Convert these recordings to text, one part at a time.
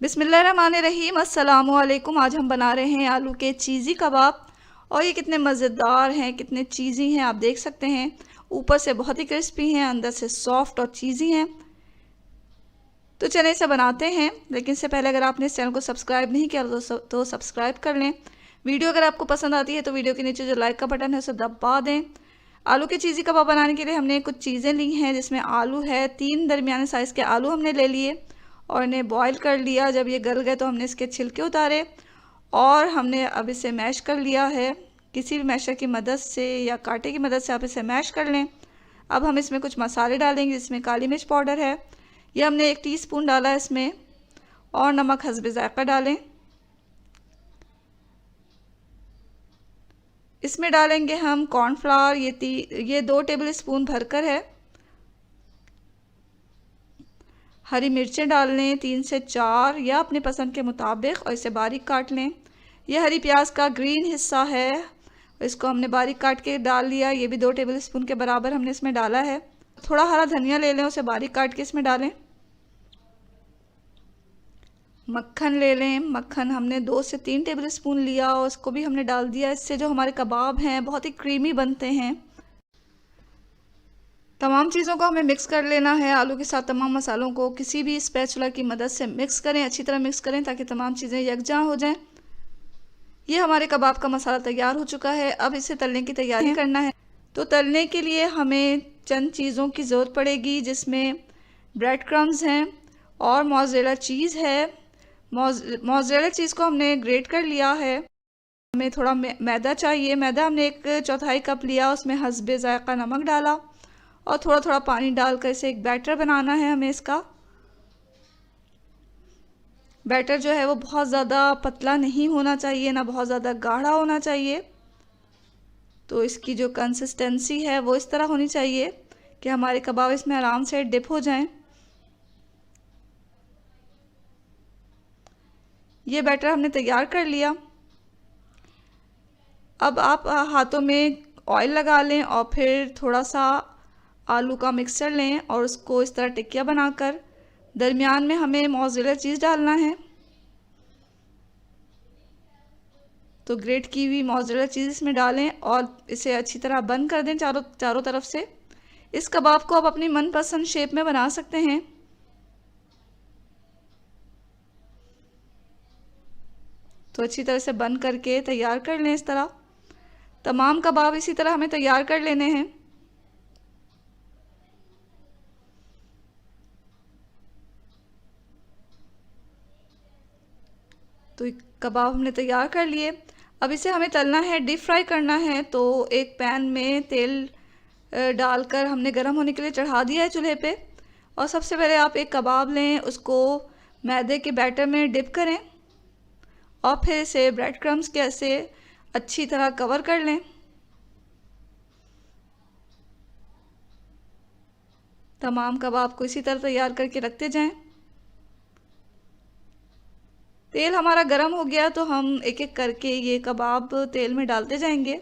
बिस्मिल्लाहिर्रहमानिर्रहीम। अस्सलामुअलैकुम। आज हम बना रहे हैं आलू के चीज़ी कबाब और ये कितने मज़ेदार हैं, कितने चीज़ी हैं, आप देख सकते हैं। ऊपर से बहुत ही क्रिस्पी हैं, अंदर से सॉफ्ट और चीज़ी हैं। तो चलिए इसे बनाते हैं, लेकिन इससे पहले अगर आपने इस चैनल को सब्सक्राइब नहीं किया तो सब्सक्राइब कर लें। वीडियो अगर आपको पसंद आती है तो वीडियो के नीचे जो लाइक का बटन है उसे दबा दें। आलू के चीज़ी कबाब बनाने के लिए हमने कुछ चीज़ें ली हैं, जिसमें आलू है, 3 दरमियाने साइज़ के आलू हमने ले लिए और इन्हें बॉईल कर लिया। जब ये गल गए तो हमने इसके छिलके उतारे और हमने अब इसे मैश कर लिया है। किसी भी मैशर की मदद से या कांटे की मदद से आप इसे मैश कर लें। अब हम इसमें कुछ मसाले डालेंगे, जिसमें काली मिर्च पाउडर है, यह हमने 1 टीस्पून डाला है इसमें, और नमक हस्बे ज़ायक़ा डालें। इसमें डालेंगे हम कॉर्नफ्लावर, ये 2 टेबल स्पून भरकर है। हरी मिर्चें डाल लें 3 से 4 या अपने पसंद के मुताबिक, और इसे बारीक काट लें। यह हरी प्याज का ग्रीन हिस्सा है, इसको हमने बारीक काट के डाल लिया। ये भी 2 टेबल स्पून के बराबर हमने इसमें डाला है। थोड़ा हरा धनिया ले लें, उसे बारीक काट के इसमें डालें। मक्खन ले लें, मक्खन हमने 2 से 3 टेबल स्पून लिया और उसको भी हमने डाल दिया। इससे जो हमारे कबाब हैं बहुत ही क्रीमी बनते हैं। तमाम चीज़ों को हमें मिक्स कर लेना है। आलू के साथ तमाम मसालों को किसी भी स्पैचुला की मदद से मिक्स करें, अच्छी तरह मिक्स करें ताकि तमाम चीज़ें यकजा हो जाएं। ये हमारे कबाब का मसाला तैयार हो चुका है। अब इसे तलने की तैयारी करना है। तो तलने के लिए हमें चंद चीज़ों की ज़रूरत पड़ेगी, जिसमें ब्रेड क्रम्स हैं और मोज़रेला चीज़ है। मोज़रेला चीज़ को हमने ग्रेट कर लिया है। हमें थोड़ा मैदा चाहिए। मैदा हमने 1/4 कप लिया, उसमें हस्बे ज़ायक़ा नमक डाला और थोड़ा थोड़ा पानी डालकर इसे एक बैटर बनाना है हमें। इसका बैटर जो है वो बहुत ज़्यादा पतला नहीं होना चाहिए, ना बहुत ज़्यादा गाढ़ा होना चाहिए। तो इसकी जो कंसिस्टेंसी है वो इस तरह होनी चाहिए कि हमारे कबाब इसमें आराम से डिप हो जाएं। ये बैटर हमने तैयार कर लिया। अब आप हाथों में ऑयल लगा लें और फिर थोड़ा सा आलू का मिक्सचर लें और उसको इस तरह टिक्किया बनाकर दरमियान में हमें मोज़रेला चीज़ डालना है। तो ग्रेट की हुई मोज़रेला चीज़ इसमें डालें और इसे अच्छी तरह बंद कर दें चारों तरफ से। इस कबाब को आप अपनी मनपसंद शेप में बना सकते हैं। तो अच्छी तरह से बंद करके तैयार कर लें। इस तरह तमाम कबाब इसी तरह हमें तैयार कर लेने हैं। तो कबाब हमने तैयार कर लिए। अब इसे हमें तलना है, डीप फ्राई करना है। तो एक पैन में तेल डालकर हमने गर्म होने के लिए चढ़ा दिया है चूल्हे पे। और सबसे पहले आप एक कबाब लें, उसको मैदे के बैटर में डिप करें और फिर इसे ब्रेड क्रम्स के से अच्छी तरह कवर कर लें। तमाम कबाब को इसी तरह तैयार करके रखते जाएं। तेल हमारा गर्म हो गया तो हम एक एक करके ये कबाब तेल में डालते जाएंगे।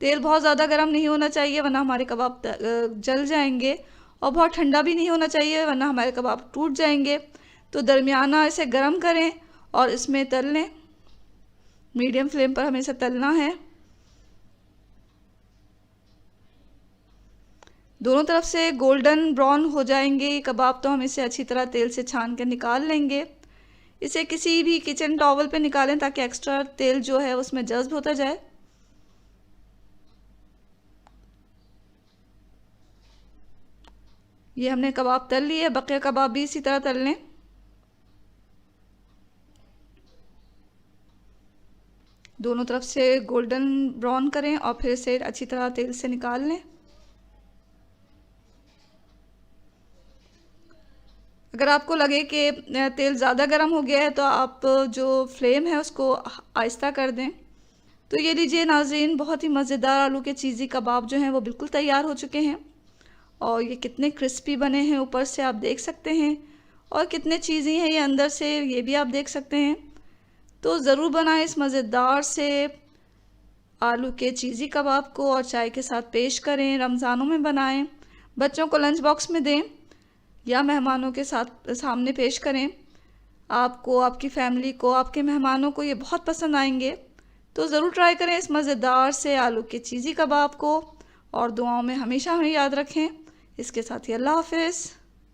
तेल बहुत ज़्यादा गर्म नहीं होना चाहिए, वरना हमारे कबाब जल जाएंगे, और बहुत ठंडा भी नहीं होना चाहिए, वरना हमारे कबाब टूट जाएंगे। तो दरमियाना इसे गर्म करें और इसमें तल लें। मीडियम फ्लेम पर हमें इसे तलना है। दोनों तरफ से गोल्डन ब्राउन हो जाएंगे ये कबाब, तो हम इसे अच्छी तरह तेल से छान कर निकाल लेंगे। इसे किसी भी किचन टॉवल पे निकालें ताकि एक्स्ट्रा तेल जो है उसमें जज्ब होता जाए। ये हमने कबाब तल लिए, बकिया कबाब भी इसी तरह तल लें। दोनों तरफ से गोल्डन ब्राउन करें और फिर इसे अच्छी तरह तेल से निकाल लें। अगर आपको लगे कि तेल ज़्यादा गर्म हो गया है तो आप जो फ्लेम है उसको आहिस्ता कर दें। तो ये लीजिए नाज़रीन, बहुत ही मज़ेदार आलू के चीज़ी कबाब जो हैं वो बिल्कुल तैयार हो चुके हैं। और ये कितने क्रिस्पी बने हैं, ऊपर से आप देख सकते हैं, और कितने चीज़ी हैं ये अंदर से, ये भी आप देख सकते हैं। तो ज़रूर बनाएं इस मज़ेदार से आलू के चीज़ी कबाब को और चाय के साथ पेश करें। रमज़ानों में बनाएं, बच्चों को लंच बॉक्स में दें या मेहमानों के साथ सामने पेश करें। आपको, आपकी फैमिली को, आपके मेहमानों को ये बहुत पसंद आएंगे। तो ज़रूर ट्राई करें इस मज़ेदार से आलू के चीज़ी कबाब को, और दुआओं में हमेशा हमें याद रखें। इसके साथ ही अल्लाह हाफ़िज़।